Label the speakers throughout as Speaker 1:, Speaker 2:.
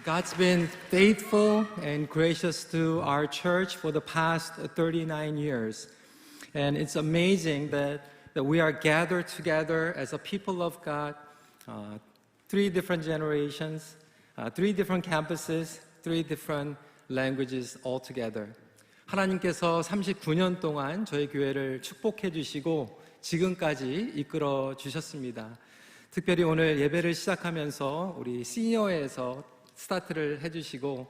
Speaker 1: God's been faithful and gracious to our church for the past 39 years. And it's amazing that we are gathered together as a people of God, three different generations, three different campuses, three different languages all together. 하나님께서 39년 동안 저희 교회를 축복해 주시고 지금까지 이끌어 주셨습니다. 특별히 오늘 예배를 시작하면서 우리 시니어에서 스타트를 해주시고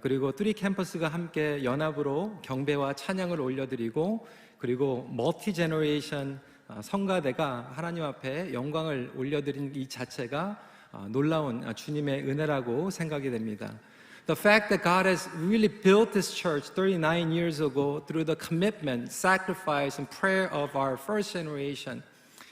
Speaker 1: 그리고 뚜리 캠퍼스가 함께 연합으로 경배와 찬양을 올려드리고 그리고 멀티 제너레이션 성가대가 하나님 앞에 영광을 올려드린 이 자체가 놀라운 주님의 은혜라고 생각이 됩니다. The fact that God has really built this church 39 years ago through the commitment, sacrifice, and prayer of our first generation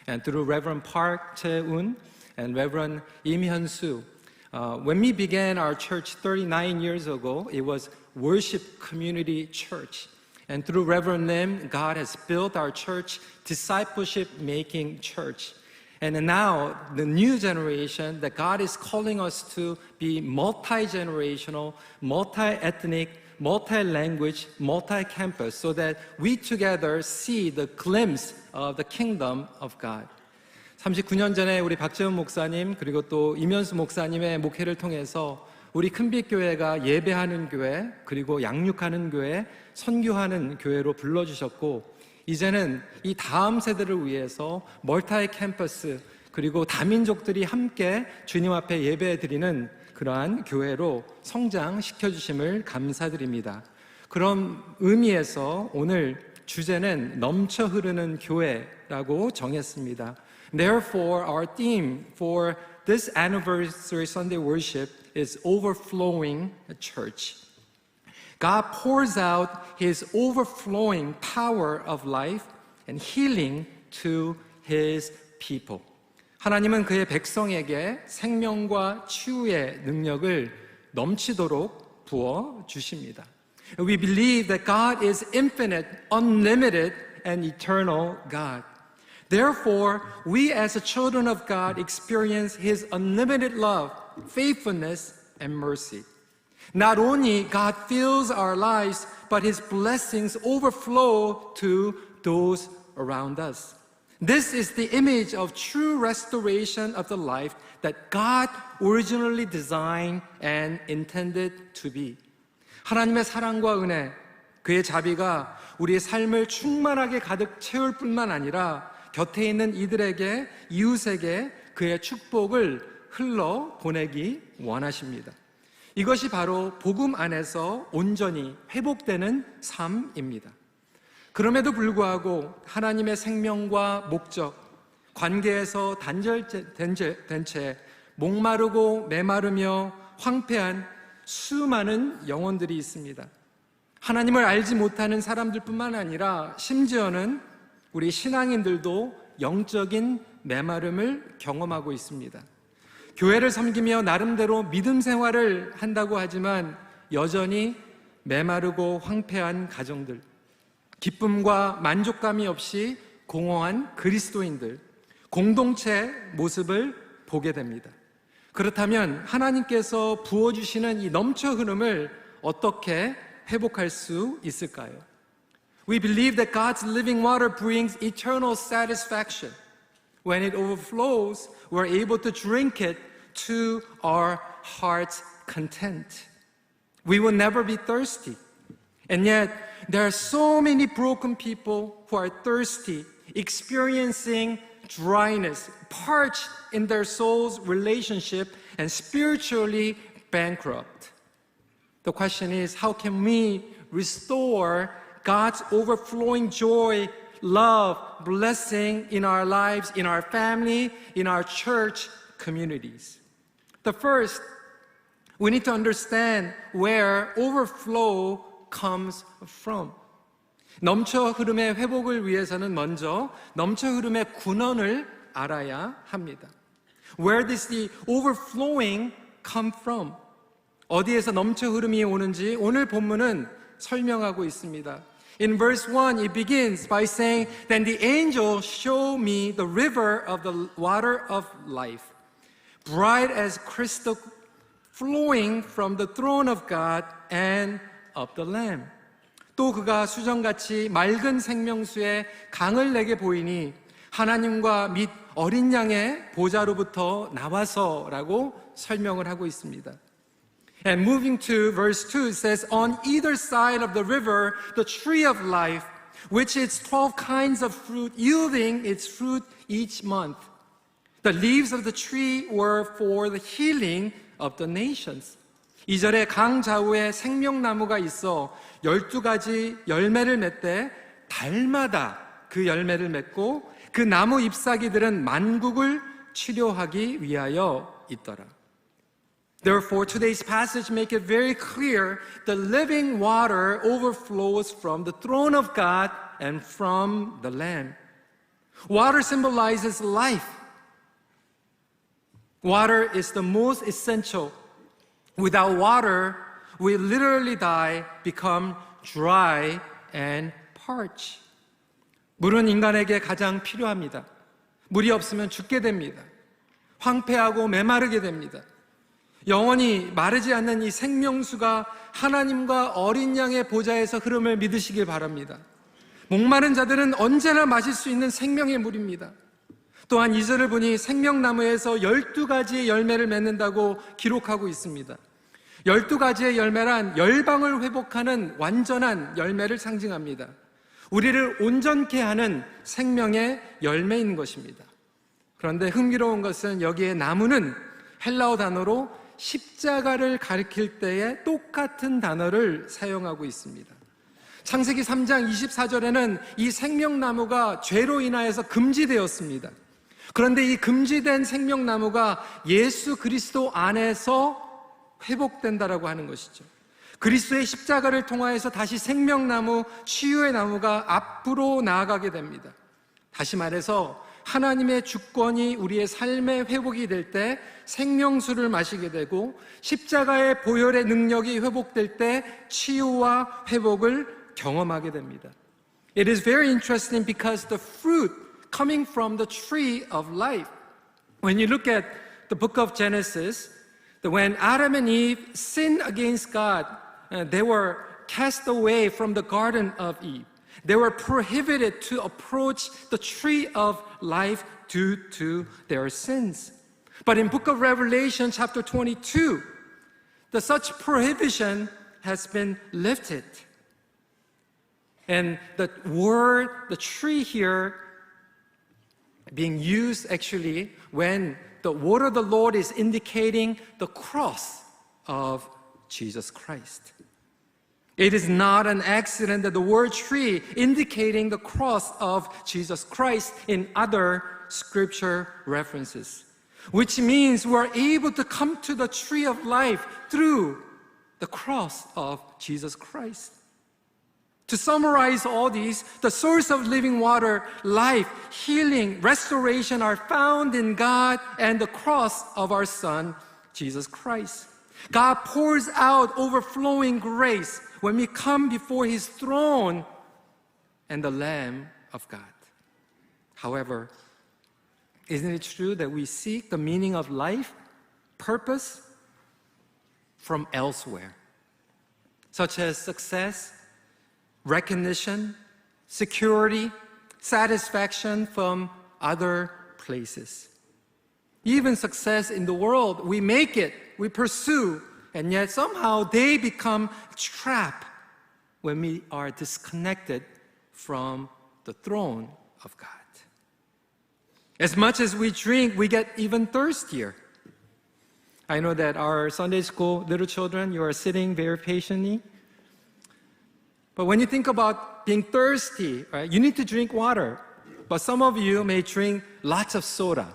Speaker 1: and through Reverend Park Chae-un and Reverend Im Hyun-soo. When we began our church 39 years ago, it was Worship Community Church. And through Reverend Lim, God has built our church, discipleship-making church. And now, the new generation that God is calling us to be multi-generational, multi-ethnic, multi-language, multi-campus, so that we together see the glimpse of the kingdom of God. 39년 전에 우리 박재훈 목사님 그리고 또 임현수 목사님의 목회를 통해서 우리 큰빛교회가 예배하는 교회 그리고 양육하는 교회, 선교하는 교회로 불러주셨고 이제는 이 다음 세대를 위해서 멀티 캠퍼스 그리고 다민족들이 함께 주님 앞에 예배드리는 그러한 교회로 성장시켜주심을 감사드립니다. 그런 의미에서 오늘 주제는 넘쳐 흐르는 교회라고 정했습니다. Therefore, our theme for this anniversary Sunday worship is overflowing church. God pours out His overflowing power of life and healing to His people. 하나님은 그의 백성에게 생명과 치유의 능력을 넘치도록 부어 주십니다. We believe that God is infinite, unlimited, and eternal God. Therefore, we as the children of God experience His unlimited love, faithfulness, and mercy. Not only God fills our lives, but His blessings overflow to those around us. This is the image of true restoration of the life that God originally designed and intended to be. 하나님의 사랑과 은혜, 그의 자비가 우리의 삶을 충만하게 가득 채울 뿐만 아니라 곁에 있는 이들에게, 이웃에게 그의 축복을 흘러 보내기 원하십니다. 이것이 바로 복음 안에서 온전히 회복되는 삶입니다. 그럼에도 불구하고 하나님의 생명과 목적, 관계에서 단절된 채 목마르고 메마르며 황폐한 수많은 영혼들이 있습니다. 하나님을 알지 못하는 사람들뿐만 아니라 심지어는 우리 신앙인들도 영적인 메마름을 경험하고 있습니다. 교회를 섬기며 나름대로 믿음 생활을 한다고 하지만 여전히 메마르고 황폐한 가정들, 기쁨과 만족감이 없이 공허한 그리스도인들, 공동체 모습을 보게 됩니다. 그렇다면 하나님께서 부어주시는 이 넘쳐 흐름을 어떻게 회복할 수 있을까요? We believe that God's living water brings eternal satisfaction. When it overflows, we're able to drink it to our heart's content. We will never be thirsty. And yet, there are so many broken people who are thirsty, experiencing dryness, parched in their soul's relationship, and spiritually bankrupt. The question is, how can we restore God's overflowing joy, love, blessing in our lives, in our family, in our church communities? The first, we need to understand where overflow comes from. 넘쳐 흐름의 회복을 위해서는 먼저 넘쳐 흐름의 근원을 알아야 합니다. Where does the overflowing come from? 어디에서 넘쳐 흐름이 오는지 오늘 본문은 설명하고 있습니다. In verse 1, it begins by saying, Then the angel showed me the river of the water of life, bright as crystal flowing from the throne of God and of the Lamb. 또 그가 수정같이 맑은 생명수의 강을 내게 보이니 하나님과 및 어린 양의 보좌로부터 나와서라고 설명을 하고 있습니다. And moving to verse 2, it says, On either side of the river, the tree of life, which its 12 kinds of fruit, yielding its fruit each month. The leaves of the tree were for the healing of the nations. 2절에 강 좌우에 생명나무가 있어 12가지 열매를 맺되 달마다 그 열매를 맺고 그 나무 잎사귀들은 만국을 치료하기 위하여 있더라. Therefore, today's passage make it very clear the living water overflows from the throne of God and from the Lamb. Water symbolizes life. Water is the most essential. Without water, we literally die, become dry and parch. 물은 인간에게 가장 필요합니다. 물이 없으면 죽게 됩니다. 황폐하고 메마르게 됩니다. 영원히 마르지 않는 이 생명수가 하나님과 어린 양의 보좌에서 흐름을 믿으시길 바랍니다. 목마른 자들은 언제나 마실 수 있는 생명의 물입니다. 또한 2절을 보니 생명나무에서 12가지의 열매를 맺는다고 기록하고 있습니다. 12가지의 열매란 열방을 회복하는 완전한 열매를 상징합니다. 우리를 온전케 하는 생명의 열매인 것입니다. 그런데 흥미로운 것은 여기에 나무는 헬라어 단어로 십자가를 가리킬 때에 똑같은 단어를 사용하고 있습니다. 창세기 3장 24절에는 이 생명나무가 죄로 인하여서 금지되었습니다. 그런데 이 금지된 생명나무가 예수 그리스도 안에서 회복된다라고 하는 것이죠. 그리스도의 십자가를 통하여서 다시 생명나무, 치유의 나무가 앞으로 나아가게 됩니다. 다시 말해서 하나님의 주권이 우리의 삶의 회복이 될 때 생명수를 마시게 되고 십자가의 보혈의 능력이 회복될 때 치유와 회복을 경험하게 됩니다. It is very interesting because the fruit coming from the tree of life. When you look at the book of Genesis, when Adam and Eve sinned against God, they were cast away from the Garden of Eve. They were prohibited to approach the tree of life due to their sins. But in book of Revelation chapter 22, such prohibition has been lifted. And the word, the tree here, being used actually when the word of the Lord is indicating the cross of Jesus Christ. It is not an accident that the word tree indicating the cross of Jesus Christ in other scripture references, which means we're able to come to the tree of life through the cross of Jesus Christ. To summarize all these, the source of living water, life, healing, restoration are found in God and the cross of our Son, Jesus Christ. God pours out overflowing grace when we come before His throne and the Lamb of God. However, isn't it true that we seek the meaning of life, purpose, from elsewhere, such as success, recognition, security, satisfaction from other places? Even success in the world, we make it, we pursue, and yet somehow they become a trap when we are disconnected from the throne of God. As much as we drink, we get even thirstier. I know that our Sunday school little children, you are sitting very patiently. But when you think about being thirsty, right, you need to drink water. But some of you may drink lots of soda.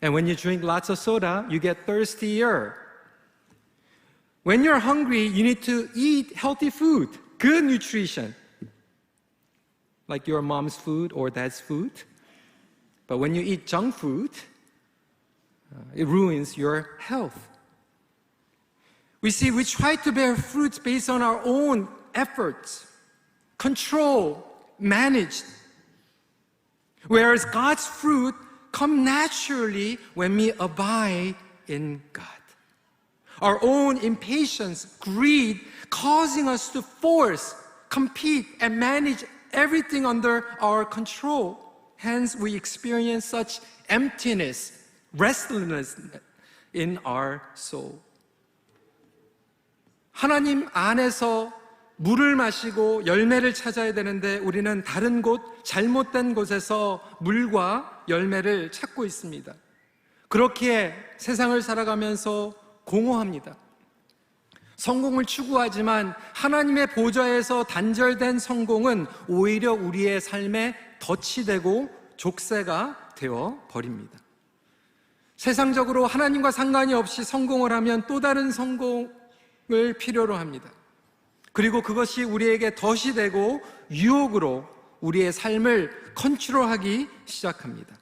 Speaker 1: And when you drink lots of soda, you get thirstier. When you're hungry, you need to eat healthy food, good nutrition, like your mom's food or dad's food. But when you eat junk food, it ruins your health. We see we try to bear fruits based on our own efforts, control, manage. Whereas God's fruit come naturally when we abide in God. Our own impatience, greed, causing us to force, compete, and manage everything under our control. Hence, we experience such emptiness, restlessness in our soul. 하나님 안에서 물을 마시고 열매를 찾아야 되는데 우리는 다른 곳, 잘못된 곳에서 물과 열매를 찾고 있습니다. 그렇기에 세상을 살아가면서 공허합니다. 성공을 추구하지만 하나님의 보좌에서 단절된 성공은 오히려 우리의 삶에 덫이 되고 족쇄가 되어 버립니다. 세상적으로 하나님과 상관이 없이 성공을 하면 또 다른 성공을 필요로 합니다. 그리고 그것이 우리에게 덫이 되고 유혹으로 우리의 삶을 컨트롤하기 시작합니다.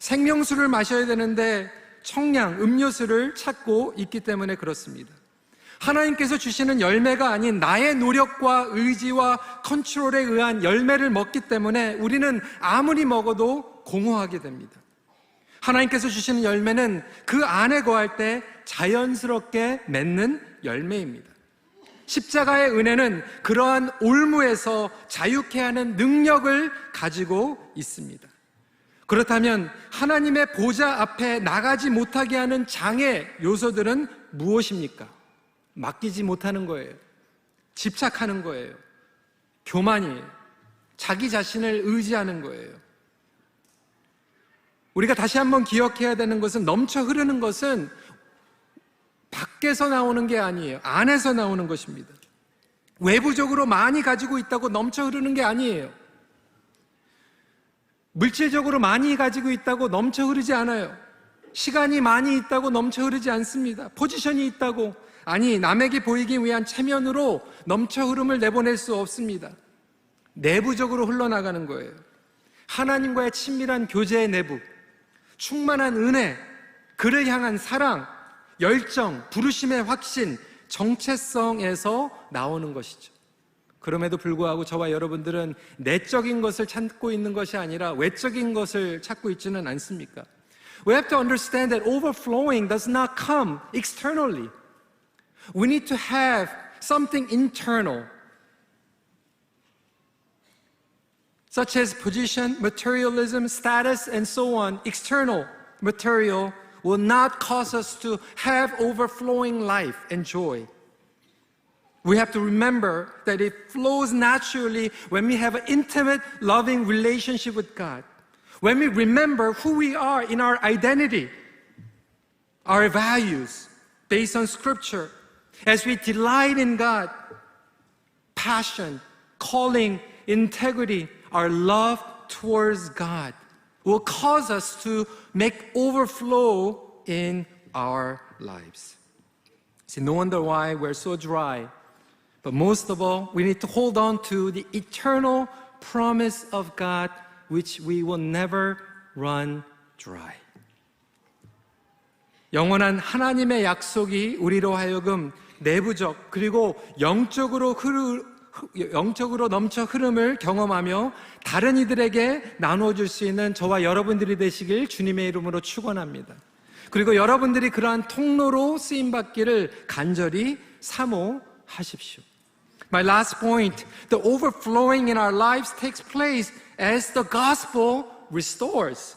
Speaker 1: 생명수를 마셔야 되는데 청량, 음료수를 찾고 있기 때문에 그렇습니다. 하나님께서 주시는 열매가 아닌 나의 노력과 의지와 컨트롤에 의한 열매를 먹기 때문에 우리는 아무리 먹어도 공허하게 됩니다. 하나님께서 주시는 열매는 그 안에 거할 때 자연스럽게 맺는 열매입니다. 십자가의 은혜는 그러한 올무에서 자유케 하는 능력을 가지고 있습니다. 그렇다면 하나님의 보좌 앞에 나가지 못하게 하는 장애 요소들은 무엇입니까? 맡기지 못하는 거예요. 집착하는 거예요. 교만이에요. 자기 자신을 의지하는 거예요. 우리가 다시 한번 기억해야 되는 것은 넘쳐 흐르는 것은 밖에서 나오는 게 아니에요. 안에서 나오는 것입니다. 외부적으로 많이 가지고 있다고 넘쳐 흐르는 게 아니에요. 물질적으로 많이 가지고 있다고 넘쳐 흐르지 않아요. 시간이 많이 있다고 넘쳐 흐르지 않습니다. 포지션이 있다고, 아니 남에게 보이기 위한 체면으로 넘쳐 흐름을 내보낼 수 없습니다. 내부적으로 흘러나가는 거예요. 하나님과의 친밀한 교제의 내부, 충만한 은혜, 그를 향한 사랑, 열정, 부르심의 확신, 정체성에서 나오는 것이죠. 그럼에도 불구하고 저와 여러분들은 내적인 것을 찾고 있는 것이 아니라 외적인 것을 찾고 있지는 않습니까? We have to understand that overflowing does not come externally. We need to have something internal, such as position, materialism, status, and so on. External material will not cause us to have overflowing life and joy. We have to remember that it flows naturally when we have an intimate, loving relationship with God. When we remember who we are in our identity, our values based on Scripture, as we delight in God, passion, calling, integrity, our love towards God will cause us to make overflow in our lives. See, no wonder why we're so dry. But most of all, we need to hold on to the eternal promise of God, which we will never run dry. 영원한 하나님의 약속이 우리로 하여금 내부적 그리고 영적으로 넘쳐 흐름을 경험하며 다른 이들에게 나눠줄 수 있는 저와 여러분들이 되시길 주님의 이름으로 축원합니다. 그리고 여러분들이 그러한 통로로 쓰임받기를 간절히 사모하십시오. My last point, the overflowing in our lives takes place as the gospel restores.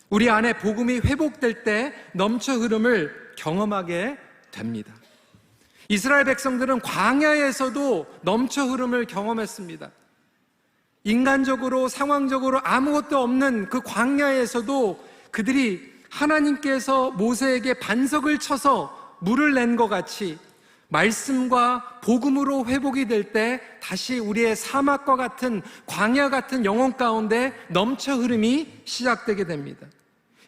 Speaker 1: 우리 안에 복음이 회복될 때 넘쳐 흐름을 경험하게 됩니다. 이스라엘 백성들은 광야에서도 넘쳐 흐름을 경험했습니다. 인간적으로, 상황적으로 아무것도 없는 그 광야에서도 그들이 하나님께서 모세에게 반석을 쳐서 물을 낸 것 같이 말씀과 복음으로 회복이 될 때 다시 우리의 사막과 같은 광야 같은 영혼 가운데 넘쳐 흐름이 시작되게 됩니다.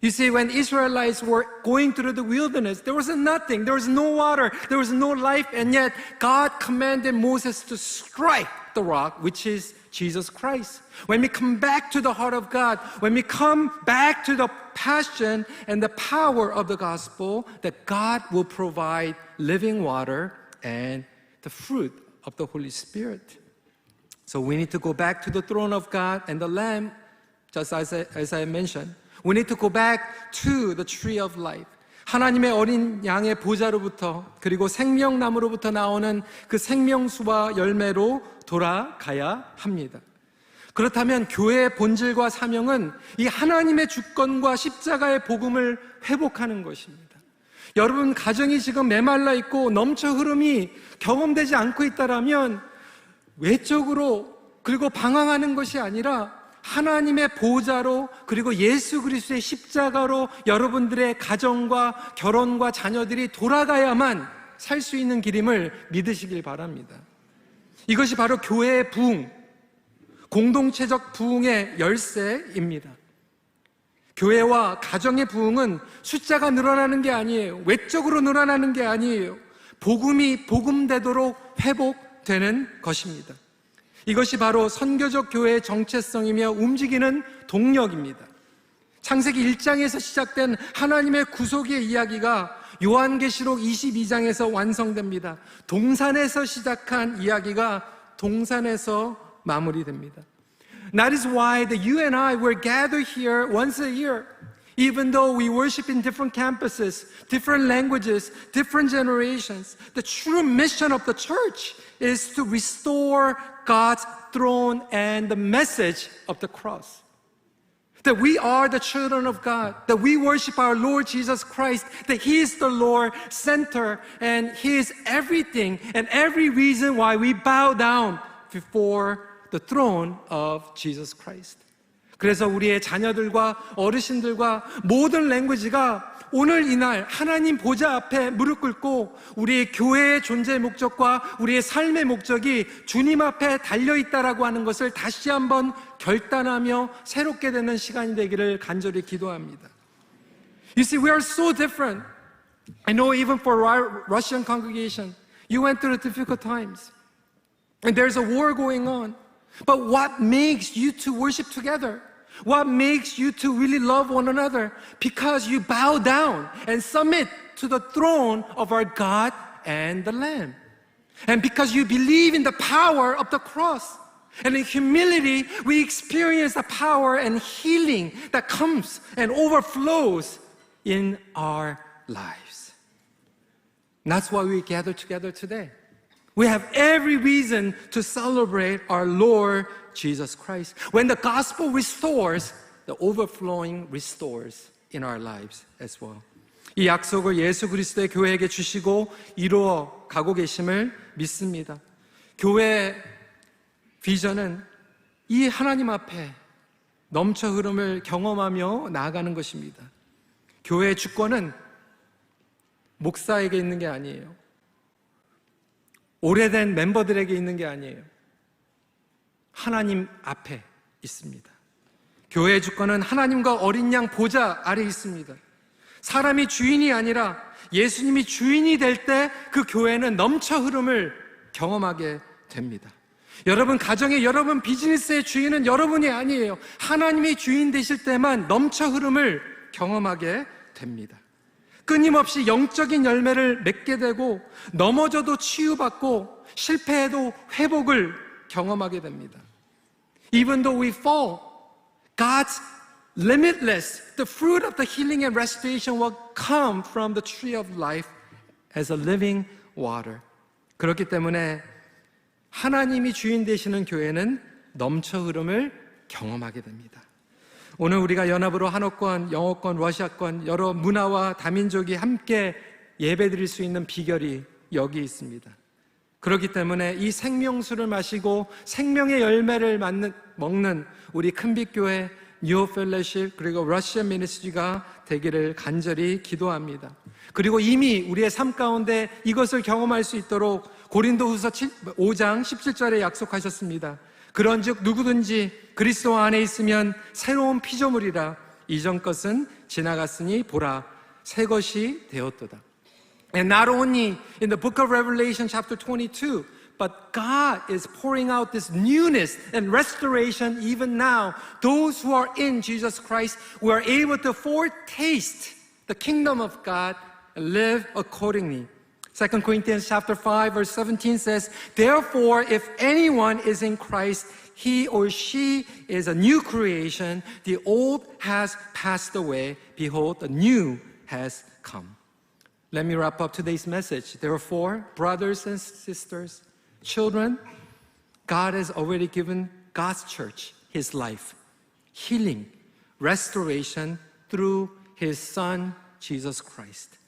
Speaker 1: You see, when Israelites were going through the wilderness, there was nothing, there was no water, there was no life, and yet God commanded Moses to strike the rock, which is Jesus Christ. When we come back to the heart of God, when we come back to the passion and the power of the gospel, that God will provide living water and the fruit of the Holy Spirit. So we need to go back to the throne of God and the Lamb, just as I mentioned. We need to go back to the tree of life. 하나님의 어린 양의 보좌로부터 그리고 생명나무로부터 나오는 그 생명수와 열매로 돌아가야 합니다. 그렇다면 교회의 본질과 사명은 이 하나님의 주권과 십자가의 복음을 회복하는 것입니다. 여러분 가정이 지금 메말라 있고 넘쳐 흐름이 경험되지 않고 있다라면 외적으로 그리고 방황하는 것이 아니라 하나님의 보좌로 그리고 예수 그리스도의 십자가로 여러분들의 가정과 결혼과 자녀들이 돌아가야만 살 수 있는 길임을 믿으시길 바랍니다. 이것이 바로 교회의 부흥, 공동체적 부흥의 열쇠입니다. 교회와 가정의 부흥은 숫자가 늘어나는 게 아니에요. 외적으로 늘어나는 게 아니에요. 복음이 복음되도록 회복되는 것입니다. 이것이 바로 선교적 교회의 정체성이며 움직이는 동력입니다. 창세기 1장에서 시작된 하나님의 구속의 이야기가 요한계시록 22장에서 완성됩니다. 동산에서 시작한 이야기가 동산에서 마무리됩니다. That is why that you and I were gathered here once a year. Even though we worship in different campuses, different languages, different generations, the true mission of the church is to restore God's throne and the message of the cross. That we are the children of God, that we worship our Lord Jesus Christ, that He is the Lord, center, and He is everything and every reason why we bow down before the throne of Jesus Christ. 그래서 우리의 자녀들과 어르신들과 모든 랭귀지가 오늘 이날 하나님 보좌 앞에 무릎 꿇고 우리의 교회의 존재의 목적과 우리의 삶의 목적이 주님 앞에 달려있다라고 하는 것을 다시 한번 결단하며 새롭게 되는 시간이 되기를 간절히 기도합니다. You see, we are so different. I know even for our Russian congregation, you went through difficult times. And there's a war going on. But what makes you to worship together? What makes you to really love one another? Because you bow down and submit to the throne of our God and the Lamb. And because you believe in the power of the cross. And in humility, we experience the power and healing that comes and overflows in our lives. And that's why we gather together today. We have every reason to celebrate our Lord Jesus Christ. When the gospel restores, the overflowing restores in our lives as well. 이 약속을 예수 그리스도의 교회에게 주시고 이루어 가고 계심을 믿습니다. 교회의 비전은 이 하나님 앞에 넘쳐 흐름을 경험하며 나아가는 것입니다. 교회의 주권은 목사에게 있는 게 아니에요. 오래된 멤버들에게 있는 게 아니에요. 하나님 앞에 있습니다. 교회의 주권은 하나님과 어린 양 보좌 아래 있습니다. 사람이 주인이 아니라 예수님이 주인이 될 때 그 교회는 넘쳐 흐름을 경험하게 됩니다. 여러분 가정의 여러분 비즈니스의 주인은 여러분이 아니에요. 하나님이 주인 되실 때만 넘쳐 흐름을 경험하게 됩니다. 끊임없이 영적인 열매를 맺게 되고 넘어져도 치유받고 실패해도 회복을 경험하게 됩니다. Even though we fall, God's limitless, the fruit of the healing and restoration will come from the tree of life as a living water. 그렇기 때문에 하나님이 주인 되시는 교회는 넘쳐 흐름을 경험하게 됩니다. 오늘 우리가 연합으로 한어권, 영어권, 러시아권 여러 문화와 다민족이 함께 예배드릴 수 있는 비결이 여기 있습니다. 그렇기 때문에 이 생명수를 마시고 생명의 열매를 먹는 우리 큰빛교회, 뉴 펠로십 그리고 러시안 미니스트리가 되기를 간절히 기도합니다. 그리고 이미 우리의 삶 가운데 이것을 경험할 수 있도록 고린도후서 5장 17절에 약속하셨습니다. 그런즉 누구든지 그리스도 안에 있으면 새로운 피조물이라 이전 것은 지나갔으니 보라 새 것이 되었도다. And not only in the book of Revelation chapter 22, but God is pouring out this newness and restoration even now. Those who are in Jesus Christ, we are able to foretaste the kingdom of God and live accordingly. 2 Corinthians chapter 5 verse 17 says, therefore, if anyone is in Christ, he or she is a new creation. The old has passed away. Behold, the new has come. let me wrap up today's message. Therefore, brothers and sisters, children, God has already given God's church His life, healing, restoration through His Son, Jesus Christ.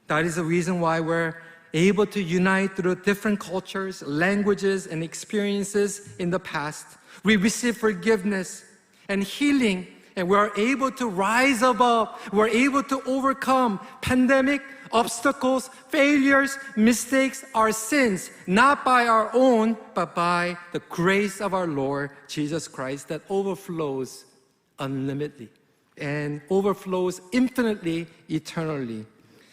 Speaker 1: That is the reason why we're able to unite through different cultures, languages, and experiences in the past. We receive forgiveness and healing, and we are able to rise above. We're able to overcome pandemic, obstacles, failures, mistakes, our sins, not by our own, but by the grace of our Lord Jesus Christ that overflows unlimitedly and overflows infinitely, eternally.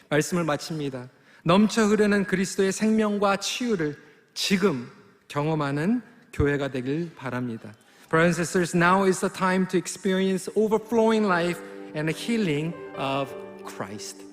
Speaker 1: 말씀을 마칩니다. 넘쳐 흐르는 그리스도의 생명과 치유를 지금 경험하는 교회가 되길 바랍니다. Brothers and sisters, now is the time to experience overflowing life and the healing of Christ.